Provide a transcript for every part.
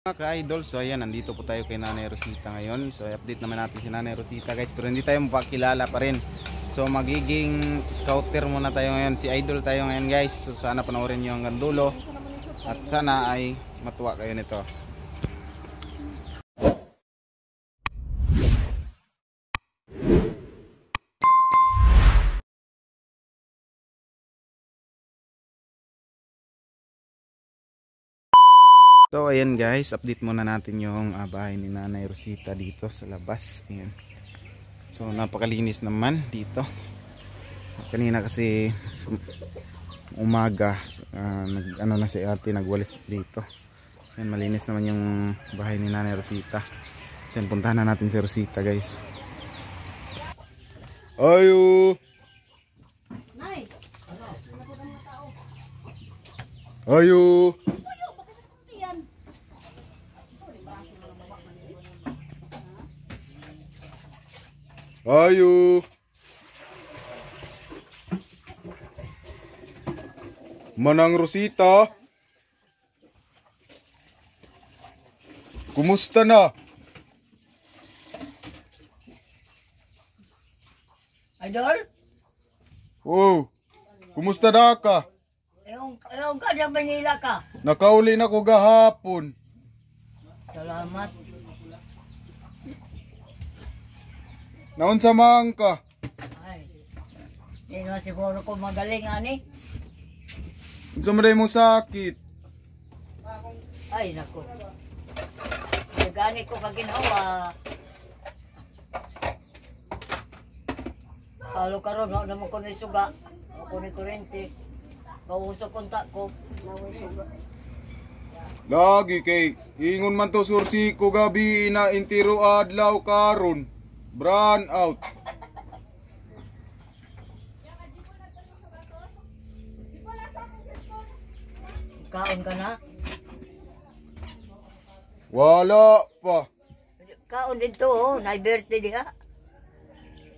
Mga ka-idol, so ayan, nandito po tayo kay Nanay Rosita ngayon. So i-update naman natin si Nanay Rosita guys, pero hindi tayo mapakilala pa rin. So magiging scouter muna tayo ngayon, si idol tayo ngayon guys. So sana panoorin nyo hanggang dulo at sana ay matuwa kayo nito. So ayan guys, update muna natin yung bahay ni Nanay Rosita dito sa labas. Ayan. So napakalinis naman dito. So, kanina kasi umaga ano na si ate nagwalis dito. Ayan, malinis naman yung bahay ni Nanay Rosita. So puntahan na natin si Rosita guys. Ayo. Ayo. Ayo. Manang Rosita. Kumusta na? Idol? Oh. Kumusta na ka? Eong ka sa Manila ka. Nakauli na ko gahapon. Salamat. Naunsa man ka? Ay. Hindi naman siguro ko magaling ani. Unsa man mo sakit? Ay nako. Nagani ko kaginawa. Halo karon na naman ko ni suga. Ako ni kurente. Pauso kontak ko. Naway suga. Lagi kay ingon man to sursi ko gabi na intiro adlaw karon. Brand out. Kaon ka na? Wala pa. Kaon dito oh, na birthday diha.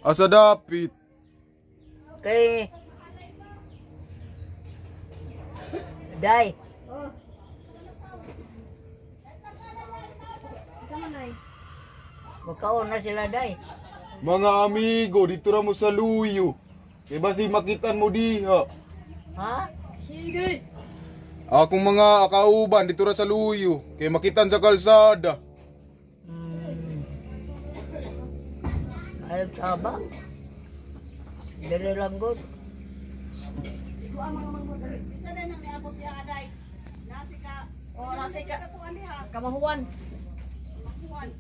Asa dapit? Kay Day. Magkaon na sila, Day. Mga amigo, dito ra mo sa luyo. Kay basi makitan mo diha. Ha? Sige. Akong mga kauban dito ra sa luyo. Kay makitan sa kalsada. Ayog taba. Dili lang good. Isa na nang niabot niya aday. Nasi ka. O nasi ka. Kamahuan. Kamahuan.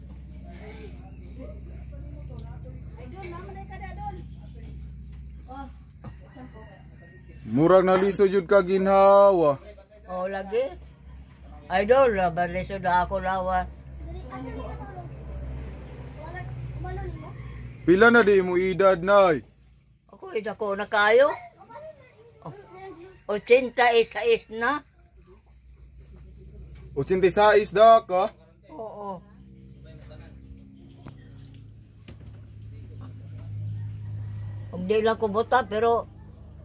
Ay doon, naman ay kada doon. Oh. Murag naliso jud ka ginhawa. Oh, lagi. Idol, baliso na ako lawa. Pila na di mo edad nay? Ako, ida ko na kayo. 86 na. 86 da ka? Oo. Hindi lang ko buta, pero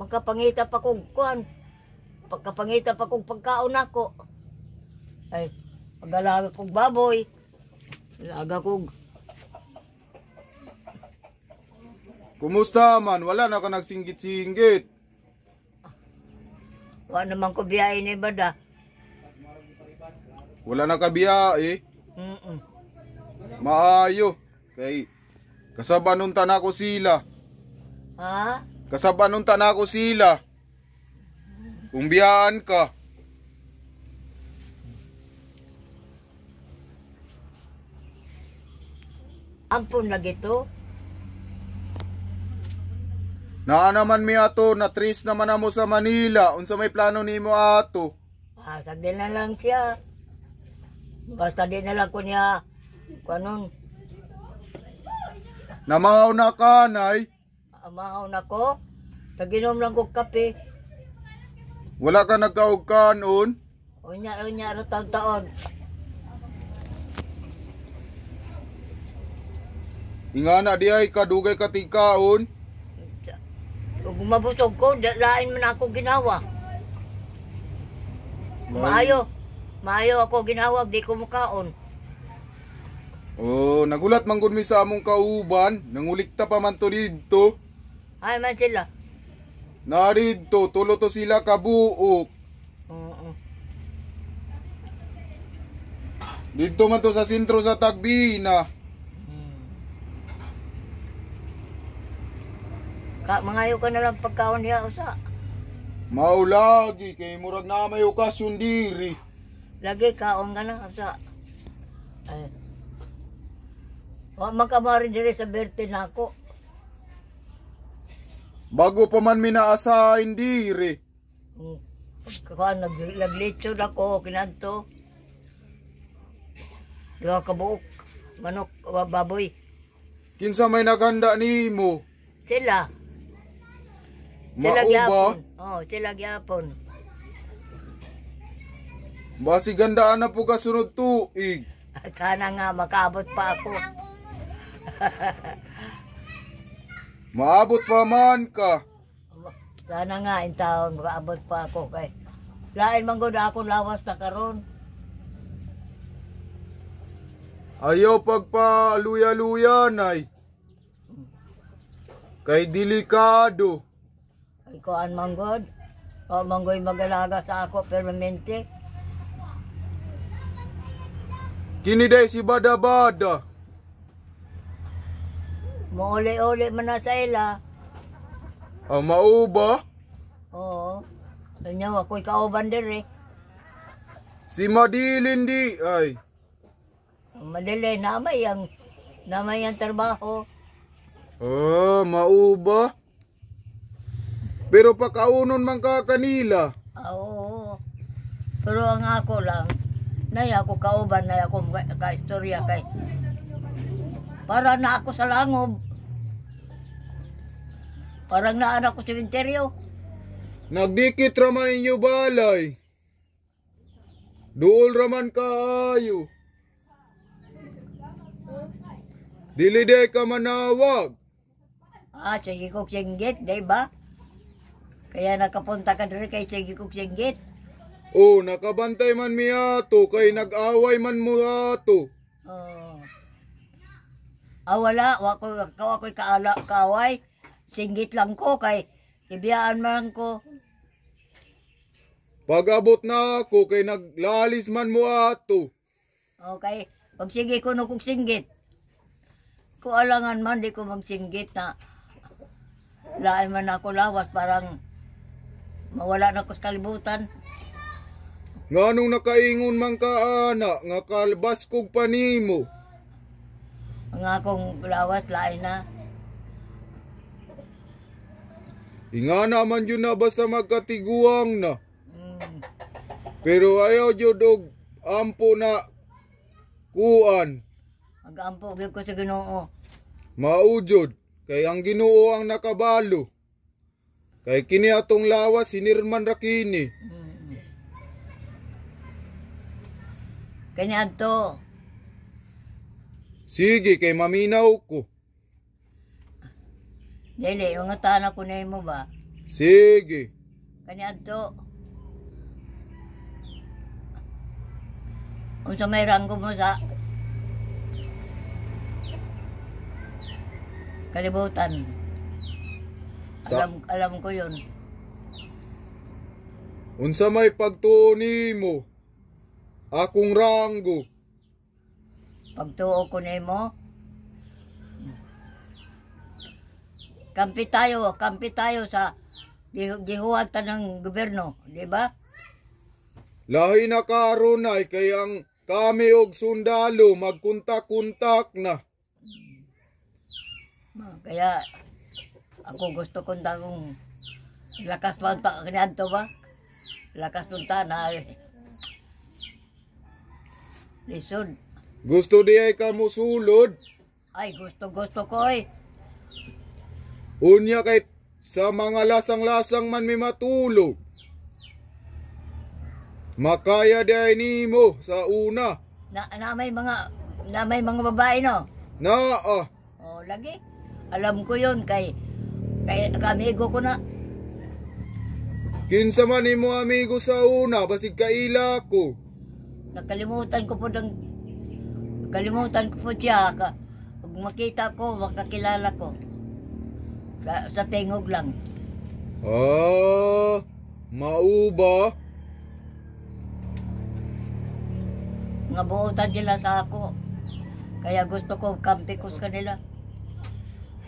magkapangita pa kong kuhan. Pagkapangita pa kong pagkaon ako. Ay, pag-alaga kong baboy. Alaga kong... Kumusta man? Wala na ka nagsinggit-singgit. Wala naman ko biyahe ni Bada. Wala na ka biya eh. Maayo. Kay kasabanon ta na ko sila. Ha? Kasabanon ta na ko sila. Kung biyaan ka. Ampun lagi to. Naa naman mi ato, na-trace naman na mo sa Manila. Unsa may plano nimo ato? Basta din na lang siya. Basta din na lang ko niya. Kanon, Namahaw na ka, nay. amahaw na ko. Naginom lang ko kape. Wala ka nagkaog kanon. Unya, ano taon-taon. Ingana di ay kadugay katikaon. Kung mabusog ko, lain man ako ginawa. Maayo. Maayo ako ginawag, di ko mukaon. Oh, nagulat man gud mi sa among kauban, nangulikta pa man to didto. Ay man sila. Na didto tulo to sila ka buok. Oo. Didto man to sa sentro sa Tagbina. Mangayo ka na lang pagkaon niya usa. Maulagi kay murag na may okasyon diri. Lagi kaon ka na usa. Ay. Wa makamari diri sa birthday nako. Bago pa man minaasahin diri. Kuan naglitsod ako kinadto. Duha ka buok manok baboy. Kinsa may naghanda nimo? Sila. Mao Sila ba? gyapon. Oh, sila gyapon. Basi gandaan na po ka sunod tuig. Sana nga makaabot pa ako. Maabot pa man ka. Sana nga in taon makaabot pa ako kay lain man gud ako lawas na karon. Ayaw pagpa-luya-luya, nay. Kay delikado. Ay kuan man gud. O manggoy magalaga sa ako permanente. Kiniday si Bada-Bada. Mauli-uli man na sa ila. Mao ba? Oo. Ganyan ako'y kauban diri. Si Madilin di ay. Madali namay ang trabaho. Mao ba? Pero pakaunon man ka kanila. Oo. Pero ang ako lang, nay ako kauban, nay ako ka-istorya kay. Para na ako sa langob. Parang naanak ko sa sementeryo. Nagdikit raman inyo balay. Duol raman kaayo. Dili day ka manawag. Sige kong singgit, di ba? Kaya nakapunta ka dito kay sige kong singgit. Nakabantay man mi ato, kay nag-away man mo ato. Wala. Ako'y kaaway. Singgit lang ko kay ibiyaan man ko. Pag-abot na ako, kay naglalis man mo ato. Okay. Pag sige ko no kong singgit. Kung alangan man, di ko magsinggit na lain man ako lawas. Parang mawala na ko sa kalibutan. Nga nung nakaingon man ka, ana, nga kalbas kog panimo. Ang akong lawas, lain na. Nga naman yun na basta magkatiguang na. Pero ayaw yun og ampo na kuan. Mag-ampo ko sa Ginoo. Maujod, kay ang Ginoo ang nakabalo. Kay kini atong lawas, sinirman ra kini. Kanya to. Sige, kay maminaw ko. Dili, yung tanak ko na mo ba? Sige. Kanya to. Kung sa may ranggo mo sa kalibutan. Alam ko yun. Unsa may pagtuo nimo? Akong ranggo. Pagtuo ko na mo. Kampi tayo sa gihuwat ng gobyerno, di ba? Lahi na karon ay kay ang kami og sundalo magkuntak-kuntak na. Kaya ako gusto kong dagong lakas punta kanadto ba? Lakas punta na lisod. Gusto di ay kamo sulod. Ay gusto ko eh. Unya kay sa mga lasang-lasang man may matulog. Makaya di ay nimo sa una. Na may mga babae no. Naa. Lagi. Alam ko yun kay amigo ko na. Kinsa man nimo amigo sa una basig kaila ko. Nakalimutan ko po siya. Pag makita ko, makakilala ko. Sa tingog lang. Ah, mauba. Nga buutan nila sa ako. Kaya gusto ko kampi ko sa kanila.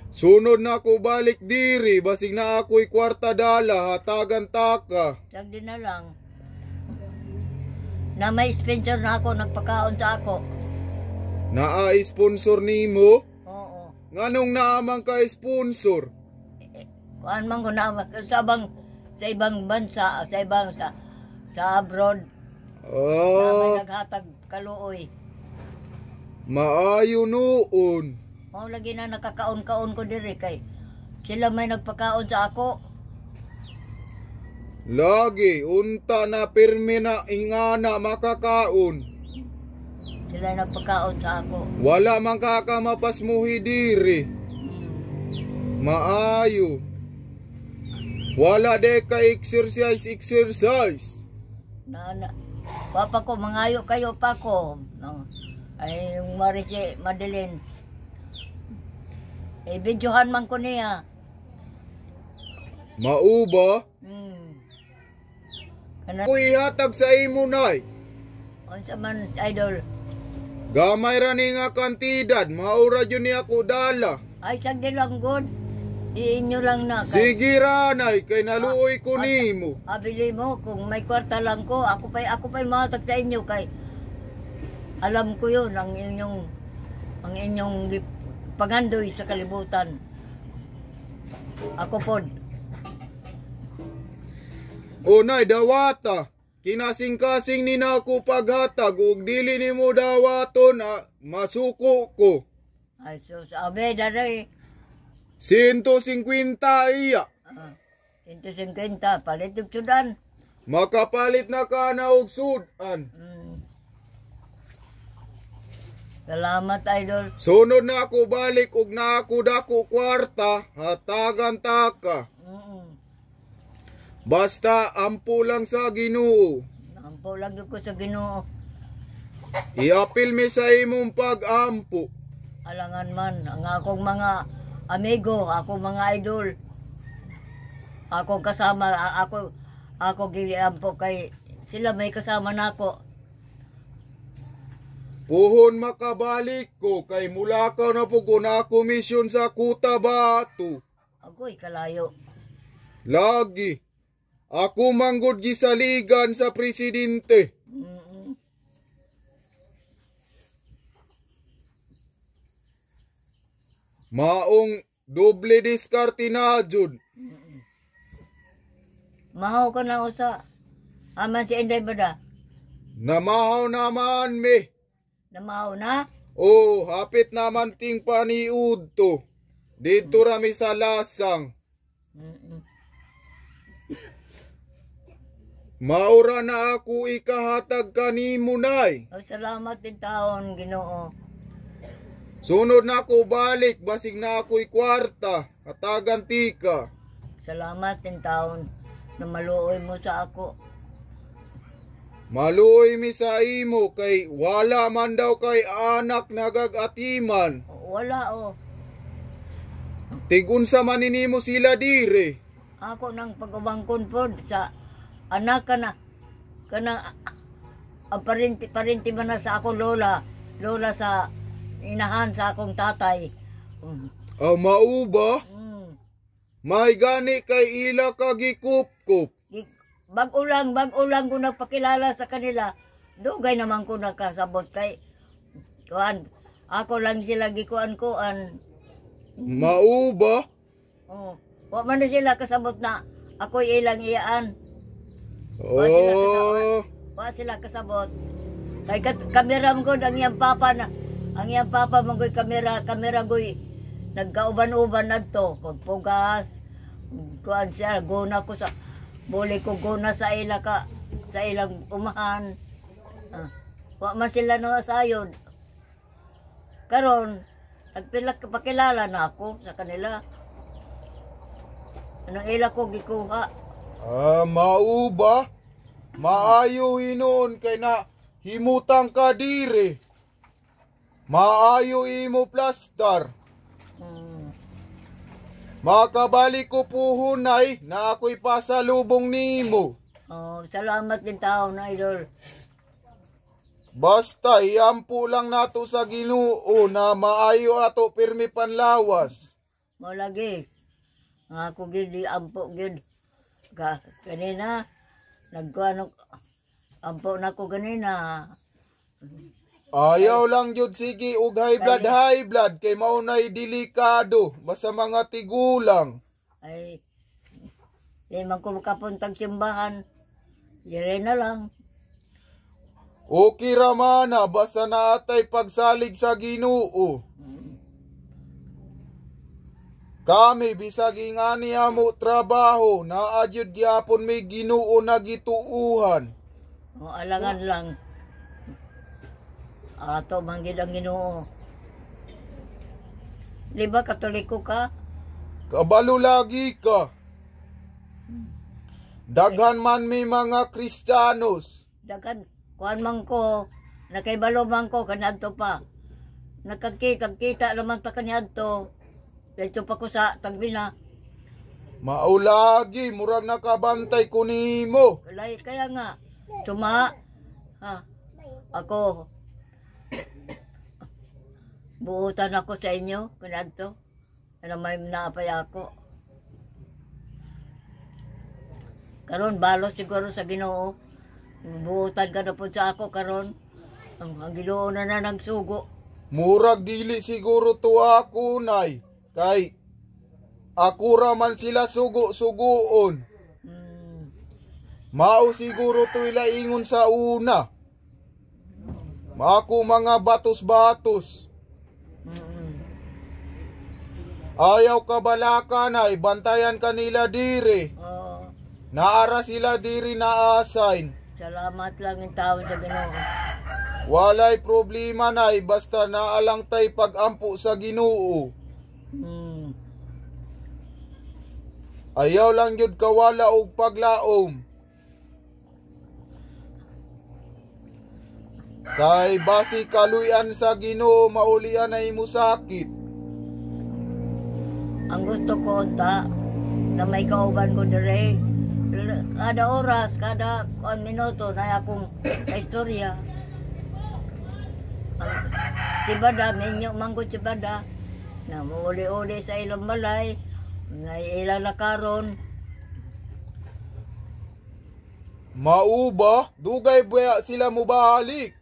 Sunod na ako balik diri, basig na ako'y kwarta dala, hatagan taka. Sagdi na lang. Na may sponsor na ako, nagpakaon sa ako. Naa-sponsor nimo? Oo. Nganong naamang ka sponsor? Kuan man ko na sa ibang bansa, sa abroad. Na may Ah, naghatag kaluoy. maayo noon. Mao lagi na nakakaon-kaon ko diri kay sila may nagpakaon sa ako. Lagi, unta na pirmi na ingana makakaon. Sila nagpakaon sa ako. Wala man kakamapasmuhi diri. Maayo. Wala de ka exercise. Na, papa ko, mangayo kayo pa ko. Ay, yung Marice, Madeline. Videohan man ko niya. Mauba? Kana, Ako'y hatag sa imo nay. unsa man, idol. Gamay ra ni nga kantidad, maura jud ni ako dala. Ay, sagdi lang good. Inyo lang na. Sige ra nay, kay naluoy ko nimo. Abili mo, kung may kwarta lang ko, ako pa'y matag sa inyo kay alam ko yun, ang inyong pangandoy sa kalibutan. Ako pod. O nay, dawata. Kinasing-kasing ni na ako paghatag, ug dili nimo dawaton, masuko ko. Ay, so sabi, daray. 150 iya. 150, palit yung sudan. Makapalit na ka na og sudan. Salamat, idol. Sunod na ako balik ug na ako dako kwarta, hatagan taka. Basta ampo lang sa Ginoo. Ampo lagi ko sa Ginoo. Iapil mi sa imong pag-ampo. Alangan man, ang akong mga amigo, akong mga idol. Akong kasama, ako giliampo kay sila may kasama nako. Puhon makabalik ko kay mula ka na po ko na komisyon sa Cotabato. Agoy kalayo. Lagi. Ako manggod gisaligan sa presidente. Maong doble diskarte na jud. Mahaw ka na usa. Aman si Inday Bada. Namahaw naman me. Namahaw na? Oh, hapit naman ting paniud to. Dito rami sa lasang. Maura na ako ikahatag kanimo nay. Oh, salamat din taon, Ginoo. Sunod na ako balik, basig na ako'y kwarta, hatagan tika. Salamat din taon na maluoy mo sa ako. Maluoy mi sa imo kay wala man daw kay anak nagagatiman. Wala oh. Tigunsa man ninimo sila dire. Ako nang pag-ubangkon pod sa anak ka na. Kanang parinti man na sa ako lola. Lola sa inahan sa akong tatay. Mauba? May gani kay ila kagikup-kup. Bag-o lang ko nagpakilala sa kanila. Dugay naman ko nakasabot kay kuan. Ako lang sila gikuan-kuan. Mauba? Oh, wa man na sila kasabot na ako'y ilang iyaan. Oh. Wa sila kasabot. Kay kamera mo ang iyang papa na. Ang iyang papa mo kamera goy nagkauban-uban nadto pagpugas. Kuan siya guna ko sa buli ko guna sa sa ilang umahan. Wa man sila na sayod. Karon pakilala na ako sa kanila. Anong ila ko gikuha? Mauba? Maayo hinon kay na himutang ka dire. Maayo imo plastar. Makabalik ko puhunay na ako'y pasalubong nimo. Oh, salamat din tao na idol. Basta iampo lang nato sa Ginoo na maayo ato pirmi panlawas. Mo lagi. Nga ako gid di ampo gid. Kanina nagkuano ampo na ko ganina. Ayaw lang jud sige ug high blood kay maunay delikado basta mga tigulang. Ay di man ko makapuntag simbahan. Dire na lang. Okay ramana basta naatay pagsalig sa Ginoo. Kami bisag ingani amo trabaho naadyod gyapon may Ginoo na gituuhan. O alangan lang. Ato man gid ang Ginoo. Di ba Katoliko ka? Kabalo lagi ka. Daghan man may mga Kristiyanos. Dagan kuan man ko, nakaibalo man ko kaniadto pa. Nakakita naman ta kaniadto. Dito pa ko sa Tagbina. Maulagi, murag nakabantay ko nimo. Kaya nga, tuma, ako, buutan ako sa inyo, kaniadto. Ano may naapay ako. Karon balo siguro sa Ginoo. Buutan ka na po sa ako karon. Ang Ginoo na nagsugo. Murag dili siguro to ako, nay. Kay ako raman sila sugo-sugoon. Mao siguro to ila ingon sa una. Ako mga batos-batos. Ayaw ka balaka, nay. Bantayan kanila diri. Naara sila diri na assign. Salamat lang yung tao sa Ginoo. Walay problema, nay, basta naalang tay pag-ampo sa Ginoo. Ayaw lang yun kawala og paglaom. Kay basi kaluyan sa Ginoo maulian na imo sakit. Ang gusto ko ta na may kauban ko dire. Kada oras, kada minuto na akong istorya. Sibada, minyo manggo sibada. Na muuli-uli sa ilang balay. Nga ilalakaron. Mauba, dugay ba sila mo balik?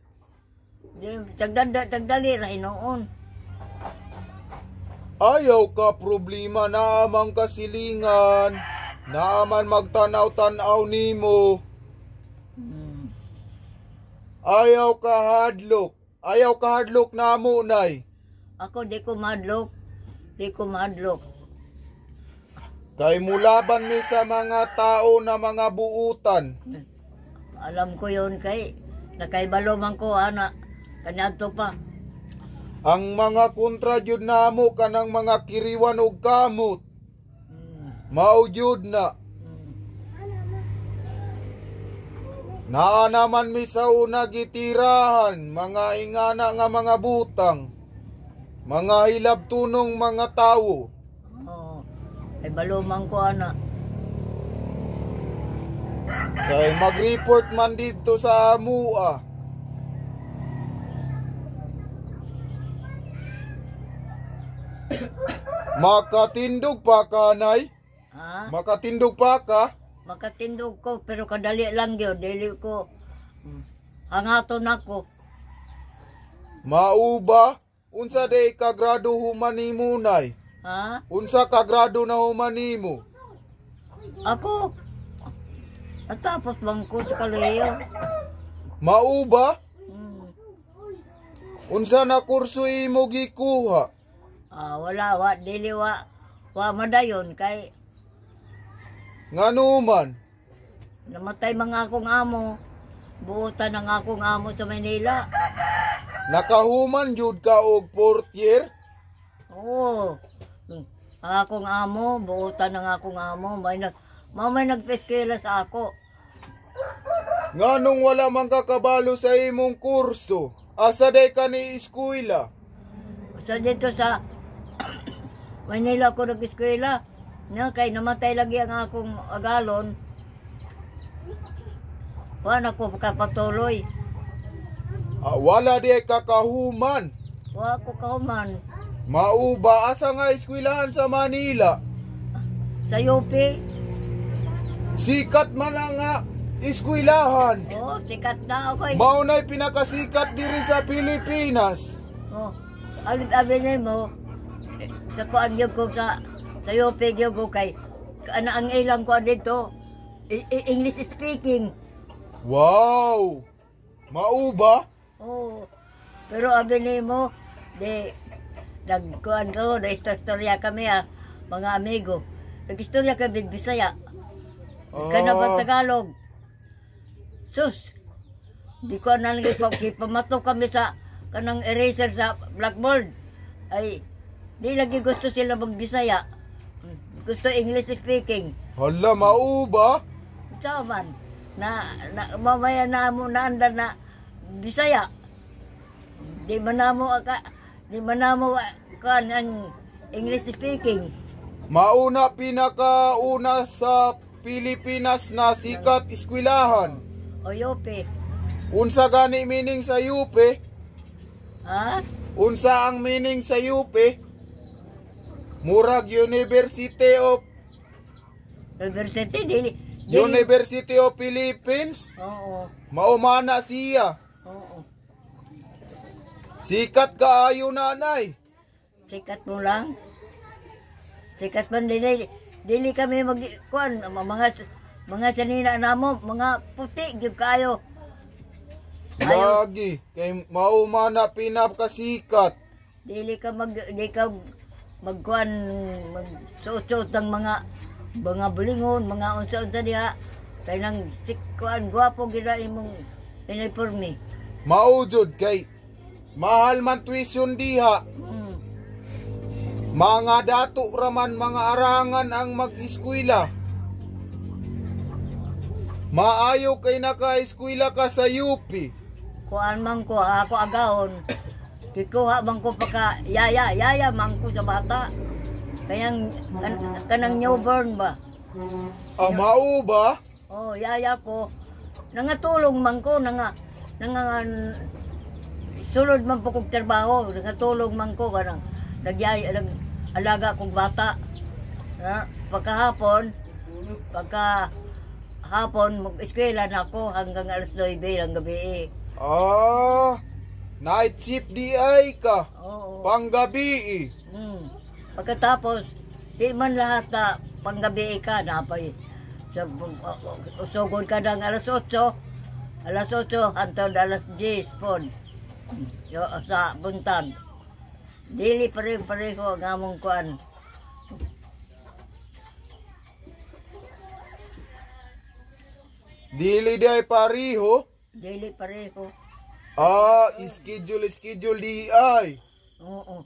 Tagdali rin noon. Ayaw ka problema na amang kasilingan. Naaman magtanaw-tanaw nimo. Ayaw ka hadlok. Ayaw ka hadlok na mo, nay. Ako di ko madlok. Di ko madlok. Kay mulaban mi sa mga tao na mga buutan. Alam ko yon kay nakaibalo man ko ana. Kanyadto pa. Ang mga kontra jud namo kanang mga kiriwan og kamot. Mao jud na. Naa naman mi sa una gitirahan, mga ingana nga mga butang. Mga hilabtunong mga tawo. Ay balumang ko ana. Kay mag-report man dito sa amua. Makatindog pa ka, nay? Ha? Makatindog pa ka? Makatindog ko pero kadali lang yun. Dili ko hangaton ako. Mauba? Unsa day kagrado humanimo, nay? Ha? Unsa kagrado na humanimo? Ako? Natapos bang ko sa kalayo? Mauba? Unsa na kurso imo gikuha? Wala, dili wa madayon kay Ngano man? namatay mga akong amo. Buutan ang akong amo sa Manila. Nakahuman jud ka og 4th year? Oo. Ang akong amo, buutan ang akong amo. May nagpeskela sa ako. Nganong wala man kakabalo sa imong kurso? Asa day ka ni eskwela? Basta dito sa Manila ko nag-eskwela. Na kay namatay lagi ang akong agalon. Wala ko kapatuloy. Wala di kakahuman. Wala ko kahuman. Mauba asa nga eskwelahan sa Manila? Sa UP. Sikat man na nga eskwelahan. Oh, sikat na ako. Mao na'y pinakasikat diri sa Pilipinas. Oh, alin mo. Sa kuan gyud ko sa UP gyud ko kay ang ilang ko dito. English speaking. Wow! Mauba? Oh. Pero abin mo, nagkuhan ko, na-istorya kami mga amigo. Nag-istorya kami Bisaya. Kanabang Tagalog. Sus! Di ko na pamato kami sa kanang eraser sa blackboard. Ay, di lagi gusto sila mag-Bisaya. Gusto English speaking. Hala, mauba? Saan man? Mamaya na mo naandar na Bisaya. Di man na mo kan ang English speaking. Mauna pinakauna sa Pilipinas na sikat eskwelahan. O Yope. Unsa gani meaning sa UP? Ha? Unsa ang meaning sa UP? Murag University of University of Philippines. Oo. Maumana siya. Oo. Sikat kaayo nanay. Sikat mo lang. Sikat man dili kami magkuan mga sanina namo, mga puti gyud kayo. Lagi kay maumana pinakasikat. Dili ka magkuan magsuot ng mga bulingon, mga unsa-unsa diha. Kay nang kuan gwapo gila imong uniforme. Maujud kay mahal man tuition diha. Mga dato raman mga arangan ang mag-eskwela. Maayo kay naka-eskwela ka sa UP. Kuan man ko ako agahon. Kikuha man ko pagka yaya man ko sa bata. Kayang kanang newborn ba? Mao ba? Oh, yaya ko. Nangatulong man ko sulod man po kong trabaho. Nangatulong man ko kanang alaga kong bata. Pagkahapon mag-eskwela na ako hanggang alas 9 ng gabi. Night shift di ay ka. Oo. Panggabi. Pagkatapos, di man lahat na panggabi ka, napay. Usugod ka ng alas 8 hantod alas 10 po. Sa buntag. Dili pareho ang among kuan. Dili di ay pareho? Dili pareho. Schedule di ay. Oo.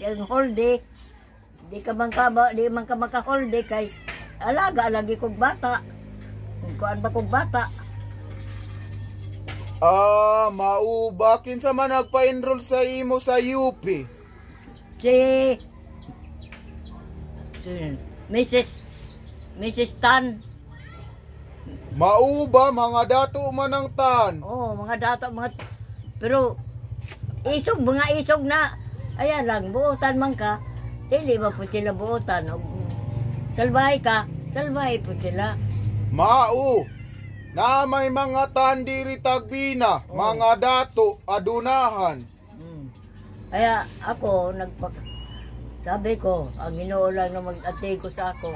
Yung holiday, di man ka maka-holiday kay alaga lagi kong bata. Kuan ba kong bata? Mauba kinsa man nagpa-enroll sa imo sa UP? Si Mrs. Tan. Mauba mga dato man ang tan. Oo, mga data, pero mga isog na, ayan lang, buotan man ka, dili ba po sila buotan? Salbahay ka, salbahay po sila. Mau, na may mga tan diri tagbina, mga dato, adunahan. Kaya ako, sabi ko, ang Ginoo lang na mag-atay ko sa ako,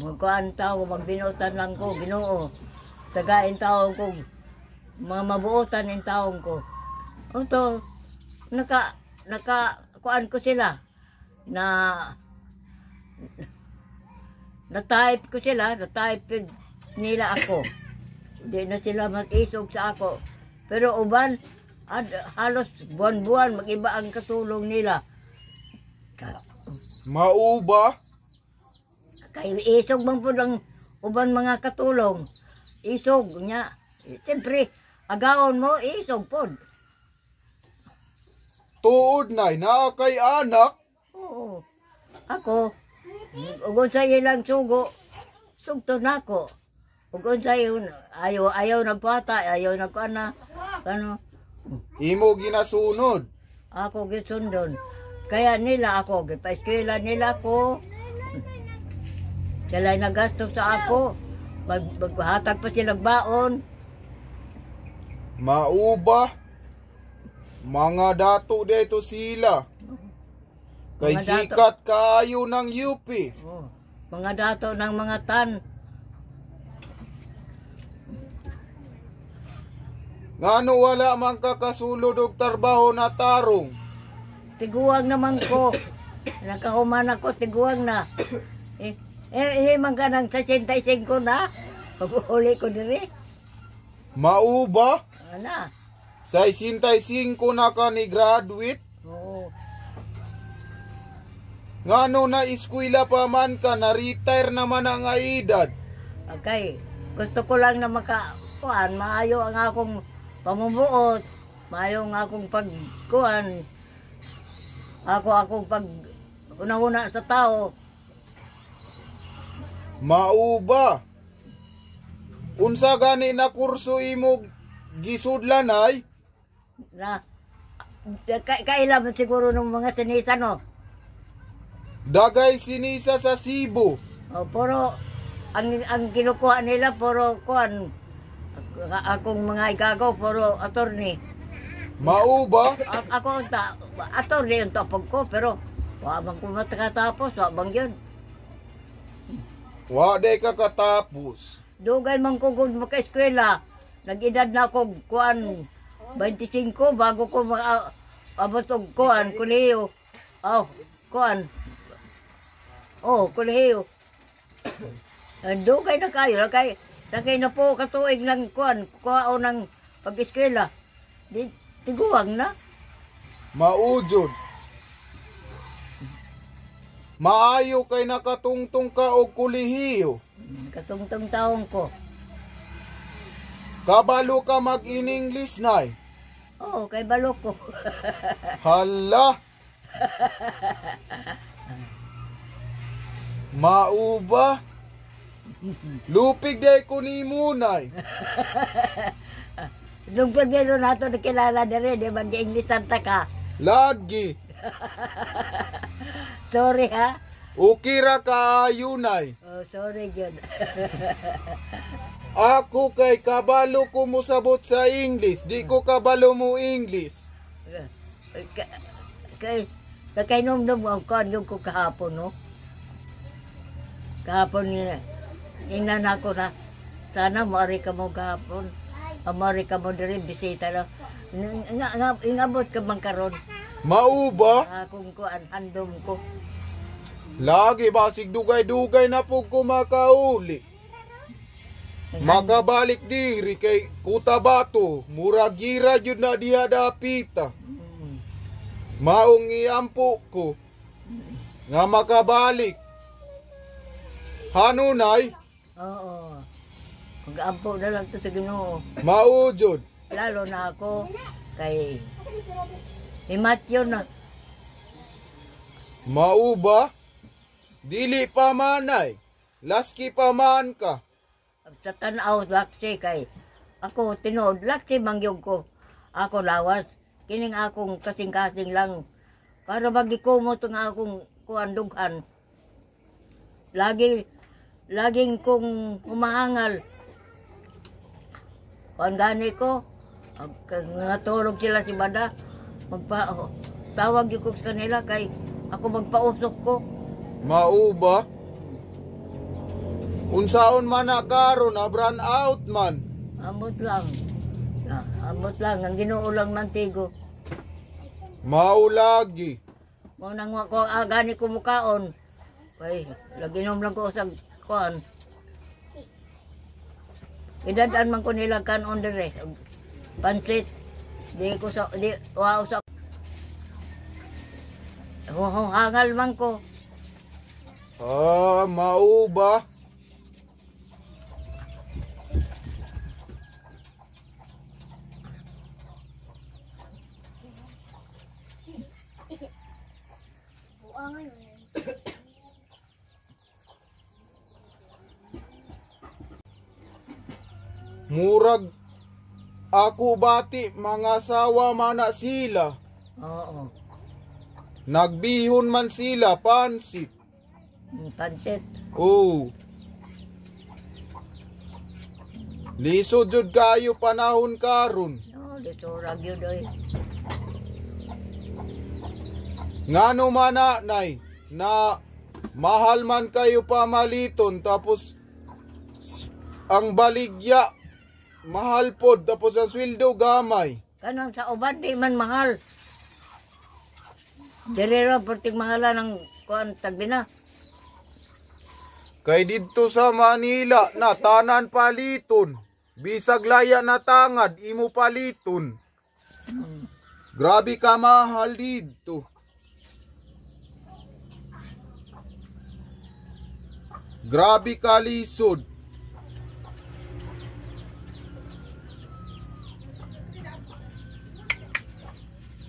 magkuhan tao, magbinutan lang ko, Ginoo. Tagain taong ko, mga mabuotan yung taong ko. Ito, kuhan ko sila, na-type ko sila, na-type nila ako. Hindi na sila mag-isog sa ako. Pero uban, halos buwan-buwan, mag-iba ang katulong nila. Mauba? Kaya isog man po ng uban mga katulong. Isog nya. Siyempre, agaon mo, isog pod. Tuod nay, naa kay anak. Oo. Ako, ugod sa ilang sugo, sugto na ako. Ugod sa ayaw nagpata, ayaw nagkana. Ano, Imo ginasunod. ako gisundon. Kaya nila ako, gipaeskwela nila ako. Sila nagasto sa ako. Maghatag pa silang baon. Mauba. Mga dato dito sila. Kay Mga dato. sikat kaayo ng UP. Oh, mga dato ng mga tan. Ngano wala man kakasulod og trabaho na tarong. Tiguang naman ko. Nakahuman ako, tiguang na. Man ka ng 65 na. Pag-uli ko diri. Mauba. Ana. Sa 65 na ka ni graduate. Oo. Ngano na eskwela pa man ka, na-retire naman ang edad. Okay. Gusto ko lang na makakuan. Maayo ang akong pamumuot. Maayo ang akong pagkuan. Akong pag una-una sa tao. Mauba. Unsa gani na kurso imo gisudlan ay? Na kailan siguro ng mga sinisan, no? Dagay sinisa sa Cebu. Puro ang kinukuha nila puro kuan. Akong mga igagaw puro attorney. Mauba. Ako attorney yung tapog ko pero wa bang ko matakatapos, wa bang yun. Wa day ka katapos. Dugay man ko gud maka-eskwela. Nag-edad na ako kuan 25 bago ko abot og kuan kolehiyo. Kuan. Kolehiyo. Dugay na kayo, nakay na po katuig ng kuan, kuhao ng pag-eskwela. Tiguang na. Maujod. Maayo kay nakatungtong ka og kolehiyo. Katungtong taong ko. Kabalo ka mag-in-English nay. Kay balok ko. Hala. Mauba. Lupig day ko ni munay. Nung pagkano nato nakilala na rin, mag-English santa ka. Lagi. Sorry ha. Okay ra kaayo nay. Sorry John. Ako kay kabalo ko musabot sa English. Di ko kabalo mo English. Kay nung ang kanyong ko kahapon, no? Kahapon ina na ako na sana maari ka mo kahapon. Maari ka mo rin bisita lang. Ingabot ka man karon. Mauba. Akong kuan handom ko. Lagi basig dugay-dugay na po kumakauli. Makabalik diri kay Cotabato, muragira jud na diha dapita. Maong iampo ko nga makabalik. Hanunay? Oo. Mag-ampo na lang to sa Ginoo. Maujod. Lalo na ako kay Imatyo na. Mauba? Dili pa manay. Laski pa man ka. Sa tanaw laksi kay ako tinuod laksi mangyog ko. Ako lawas kining akong kasing-kasing lang para magikumot ang akong kuandughan. Laging kong umaangal. Kuan gani ko natulog sila si Bada. Tawag ko sa kanila kay ako magpausok ko. Mauba? Unsaon man na karon abran out man. Amot lang. Amot lang ang Ginoo lang mantigo. Maulagi. Mo nang ko agani ko mukaon. Kay laginom lang ko sa kuan. Idadaan man ko nila kanon dire. Pansit. Di wow sa hangal man ko. Mauba. murag ako bati mga asawa mana sila. Oo. Nagbihon man sila pansit. Pancit. Oh. Lisod jud kayo panahon karon. No, dito ragyo doy. Ngano man nay na mahal man kayo pamaliton tapos ang baligya mahal pod tapos ang sweldo gamay. Kanang sa uban di man mahal. Direro pertig mahala ng kuan tagbina. Kay didto sa Manila na tanan paliton. Bisag laya na tangad imo paliton. Grabe ka mahal didto. Grabe ka lisod.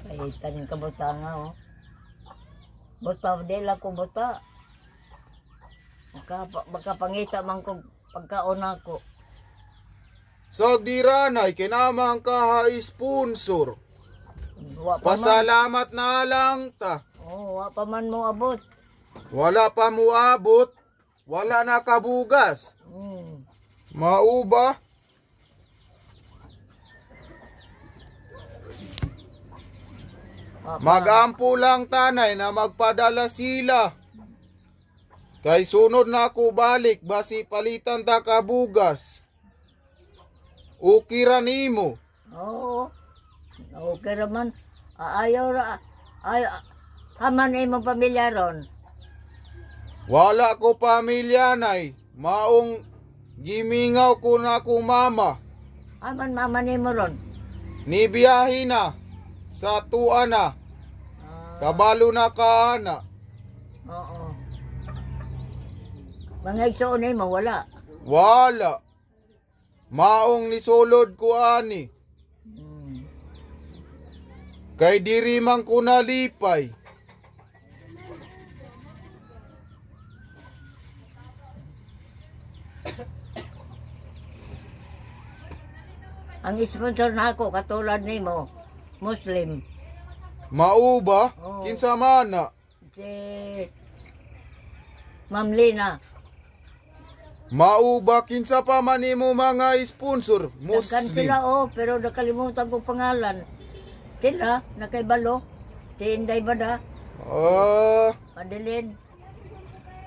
Ay taning kabuta nga oh. Buta dela ko buta. Makapangita man ko pagkaon ako. So diranay kinamang ka sponsor. Wa pa man. Pasalamat na lang ta. Oh, wa pa man mo abot. Wala pa mo abot. Wala na kabugas. Mauba. Magampo lang tanay na magpadala sila. Kay sunod na ako balik basi palitan ta kabugas. Ukira nimo. Oo. Okay raman. Ayaw ra. Haman ay mo pamilya ron. Wala ko pamilya nay. Maong gimingaw ko na ko mama. Haman mama ni mo ron. Nibiyahi na. Sa tuwa na. Kabalo na ka na. Oo. Mga igsoon ay mo wala. Wala. Maong nisulod ko ani. Kay diri man ko nalipay. Ang sponsor na ako katulad ni mo, Muslim. Mauba? Oo. Kinsa mana? Si Ma'am Lina. Mauba kinsa pa man imo mga sponsor? Daghan Muslim. sila pero nakalimutan ko pangalan. Sila, nakaibalo. Si Inday Bada, Madeline.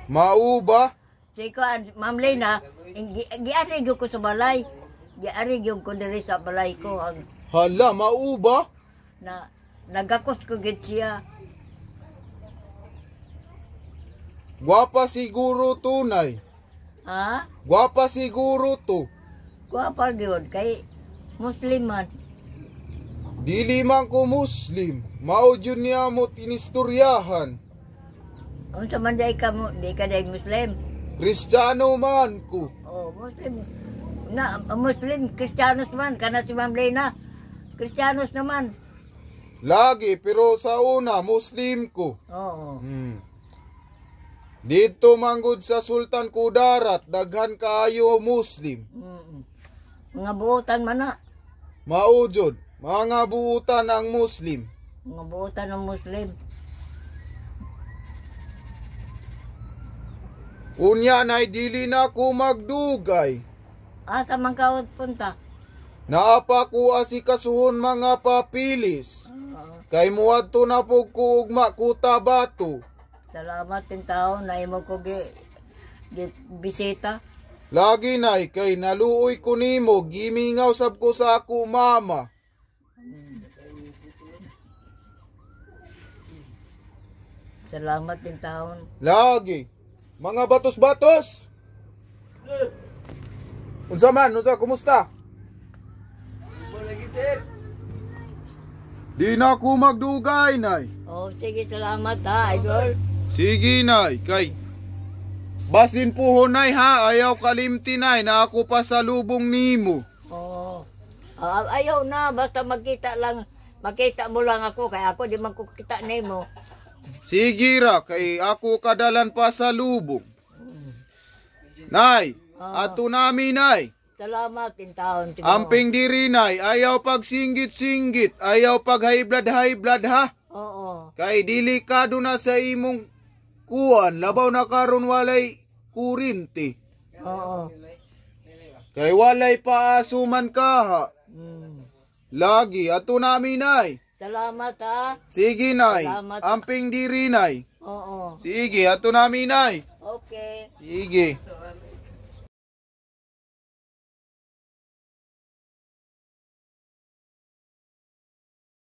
Mauba? Si Ma'am Lina, giarigyo ko sa balay. Giarigyo ko diri sa balay ko. Hala, mauba? Nagakos ko gid siya. Gwapa siguro tunay. Ha? Gwapa siguro to. Guwapa gyud kay Muslim man. Dili man ko Muslim. Mao jud niya mo tinistoryahan. Unsa man day ka mo, di ka day Muslim. Kristiyano man ko. Oh, Muslim. Muslim, Kristiyanos man. Kana si Ma'am Lena. Kristiyanos naman. Lagi, pero sa una, Muslim ko. Oo. Dito manggod sa Sultan Kudarat, daghan kaayo Muslim. Mga buutan man na. Maujod, mga buutan ang Muslim. Mga buutan ng Muslim. Unya na'y dili na ko magdugay. Asa man ka punta? Naapa ko asikasuhon mga papilis. Kay muadto na po ko ugma kuta bato. Salamat din tao na imo ko bisita. Lagi na'y kay naluoy ko nimo, gimingaw sab ko sa ako mama. Salamat din taon. Lagi. Mga batos-batos. Unsa man, kumusta? Di na ako magdugay, nay. Oh, sige, salamat ha, idol. Sige, nay, kay basin puhon, nay, ha. Ayaw kalimti, nay, na ako pa sa lubong nimo. Oh. Ayaw na, basta makita mo lang ako, kaya ako di man ko kita nimo. Sige ra, kay ako kadalan pa sa lubong. Nay, ato nami, nay. Salamat in taon. Amping diri nay, ayaw pag singgit-singgit, ayaw pag high blood ha. Oo. Kay delikado na sa imong kuan, labaw na karon walay kurinti. Oo. Kay walay paasuman ka ha. Mm. Lagi ato namin nay. Salamat ha. Sige nay, Salamat. amping diri nay. Oo. Sige, ato namin nay. Okay. Sige.